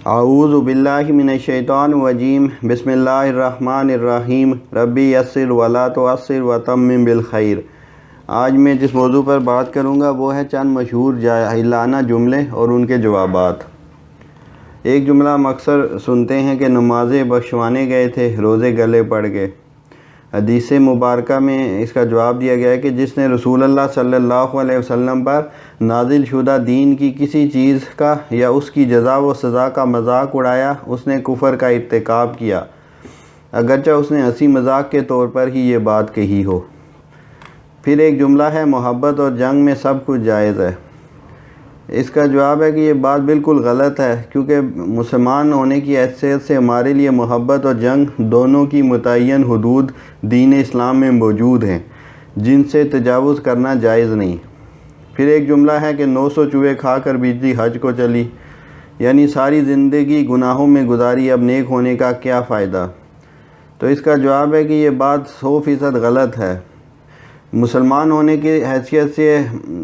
اعوذ باللہ من الشیطان الرجیم بسم اللہ الرحمن الرحیم ربی یسر ولا تعسر وتمم بالخیر۔ آج میں جس موضوع پر بات کروں گا وہ ہے چند مشہور جاہلانہ جملے اور ان کے جوابات۔ ایک جملہ ہم اکثر سنتے ہیں کہ نمازیں بخشوانے گئے تھے، روزے گلے پڑ گئے۔ حدیث مبارکہ میں اس کا جواب دیا گیا ہے کہ جس نے رسول اللہ صلی اللہ علیہ وسلم پر نازل شدہ دین کی کسی چیز کا یا اس کی جزا و سزا کا مذاق اڑایا، اس نے کفر کا ارتکاب کیا، اگرچہ اس نے ہنسی مذاق کے طور پر ہی یہ بات کہی ہو۔ پھر ایک جملہ ہے محبت اور جنگ میں سب کچھ جائز ہے۔ اس کا جواب ہے کہ یہ بات بالکل غلط ہے، کیونکہ مسلمان ہونے کی حیثیت سے ہمارے لیے محبت اور جنگ دونوں کی متعین حدود دین اسلام میں موجود ہیں، جن سے تجاوز کرنا جائز نہیں۔ پھر ایک جملہ ہے کہ 900 چوہے کھا کر بجلی حج کو چلی، یعنی ساری زندگی گناہوں میں گزاری، اب نیک ہونے کا کیا فائدہ؟ تو اس کا جواب ہے کہ یہ بات 100% غلط ہے۔ مسلمان ہونے کی حیثیت سے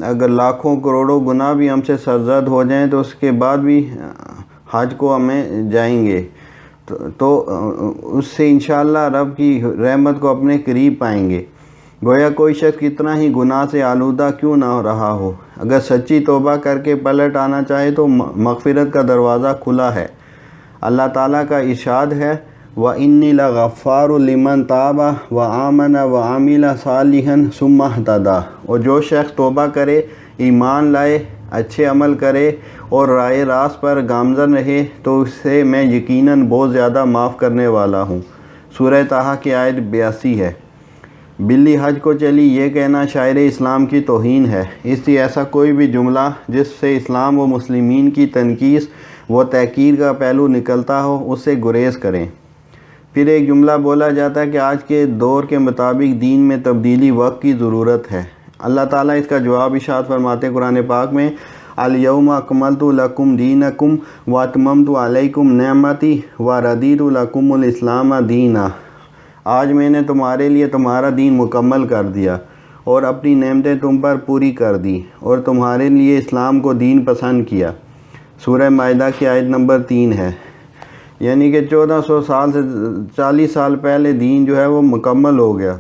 اگر لاکھوں کروڑوں گناہ بھی ہم سے سرزد ہو جائیں تو اس کے بعد بھی حج کو ہمیں جائیں گے، تو اس سے انشاءاللہ رب کی رحمت کو اپنے قریب پائیں گے۔ گویا کوئی شخص کتنا ہی گناہ سے آلودہ کیوں نہ رہا ہو، اگر سچی توبہ کر کے پلٹ آنا چاہے تو مغفرت کا دروازہ کھلا ہے۔ اللہ تعالیٰ کا ارشاد ہے وَإِنِّي لَغَفَّارٌ لِمَن تَابَ وَآمَنَ وَعَمِلَ صَالِحًا ثُمَّ اهْتَدَىٰ۔ اور جو شخص توبہ کرے، ایمان لائے، اچھے عمل کرے اور راہ راست پر گامزن رہے تو اسے میں یقیناً بہت زیادہ معاف کرنے والا ہوں۔ سورہ طٰہٰ کی آیت 82 ہے۔ بلی حج کو چلی، یہ کہنا شاعر اسلام کی توہین ہے، اس لیے ایسا کوئی بھی جملہ جس سے اسلام و مسلمین کی تنقیص و تحقیر کا پہلو نکلتا ہو اس سے گریز کریں۔ پھر ایک جملہ بولا جاتا ہے کہ آج کے دور کے مطابق دین میں تبدیلی وقت کی ضرورت ہے۔ اللہ تعالیٰ اس کا جواب ارشاد فرماتے ہیں قرآن پاک میں الیوم اکملت لکم دینکم واتممت علیکم نعمتی ورضیت لکم الاسلام دینا۔ آج میں نے تمہارے لیے تمہارا دین مکمل کر دیا اور اپنی نعمتیں تم پر پوری کر دی اور تمہارے لیے اسلام کو دین پسند کیا۔ سورہ مائدہ کی آیت نمبر 3 ہے۔ یعنی کہ 1400 سال سے 40 سال پہلے دین جو ہے وہ مکمل ہو گیا۔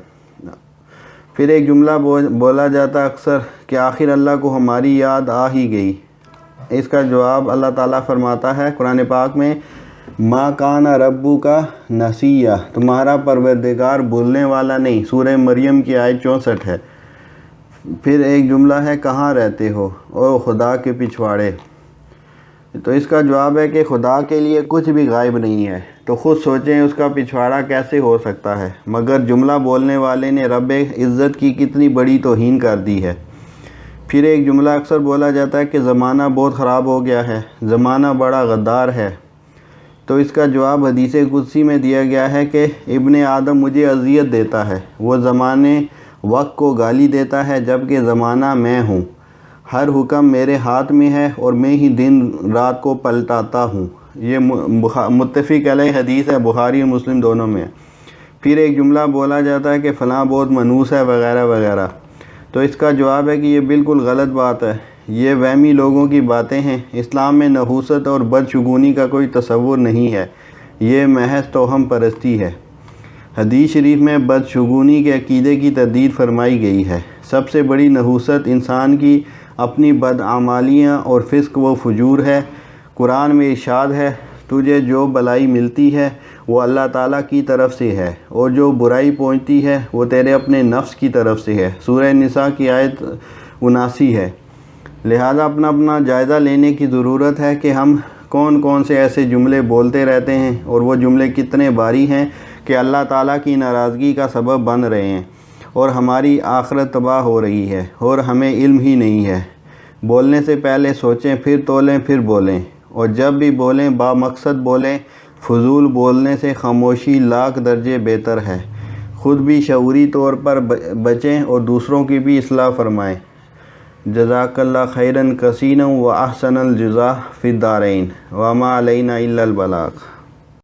پھر ایک جملہ بولا جاتا اکثر کہ آخر اللہ کو ہماری یاد آ ہی گئی۔ اس کا جواب اللہ تعالیٰ فرماتا ہے قرآن پاک میں ما کان ربک نسیہ، تمہارا پروردگار بھولنے والا نہیں۔ سورہ مریم کی آیت 64 ہے۔ پھر ایک جملہ ہے کہاں رہتے ہو او خدا کے پچھواڑے۔ تو اس کا جواب ہے کہ خدا کے لیے کچھ بھی غائب نہیں ہے، تو خود سوچیں اس کا پچھواڑا کیسے ہو سکتا ہے، مگر جملہ بولنے والے نے رب عزت کی کتنی بڑی توہین کر دی ہے۔ پھر ایک جملہ اکثر بولا جاتا ہے کہ زمانہ بہت خراب ہو گیا ہے، زمانہ بڑا غدار ہے۔ تو اس کا جواب حدیث قدسی میں دیا گیا ہے کہ ابن آدم مجھے اذیت دیتا ہے، وہ زمانے وقت کو گالی دیتا ہے جبکہ زمانہ میں ہوں، ہر حکم میرے ہاتھ میں ہے اور میں ہی دن رات کو پلٹاتا ہوں۔ یہ متفق علیہ حدیث ہے، بخاری اور مسلم دونوں میں۔ پھر ایک جملہ بولا جاتا ہے کہ فلاں بہت منحوس ہے وغیرہ وغیرہ۔ تو اس کا جواب ہے کہ یہ بالکل غلط بات ہے، یہ وہمی لوگوں کی باتیں ہیں۔ اسلام میں نحوست اور بدشگونی کا کوئی تصور نہیں ہے، یہ محض توہم پرستی ہے۔ حدیث شریف میں بدشگونی کے عقیدے کی تردید فرمائی گئی ہے۔ سب سے بڑی نحوست انسان کی اپنی بدعمالیاں اور فسق و فجور ہے۔ قرآن میں ارشاد ہے تجھے جو بلائی ملتی ہے وہ اللہ تعالیٰ کی طرف سے ہے اور جو برائی پہنچتی ہے وہ تیرے اپنے نفس کی طرف سے ہے۔ سورہ نساء کی آیت 79 ہے۔ لہذا اپنا جائزہ لینے کی ضرورت ہے کہ ہم کون کون سے ایسے جملے بولتے رہتے ہیں اور وہ جملے کتنے باری ہیں کہ اللہ تعالیٰ کی ناراضگی کا سبب بن رہے ہیں اور ہماری آخرت تباہ ہو رہی ہے اور ہمیں علم ہی نہیں ہے۔ بولنے سے پہلے سوچیں، پھر تولیں، پھر بولیں، اور جب بھی بولیں بامقصد بولیں۔ فضول بولنے سے خاموشی لاکھ درجے بہتر ہے۔ خود بھی شعوری طور پر بچیں اور دوسروں کی بھی اصلاح فرمائیں۔ جزاک اللہ خیراً کثیراً و احسن الجزاء فی الدارین وما علینا الا البلاغ۔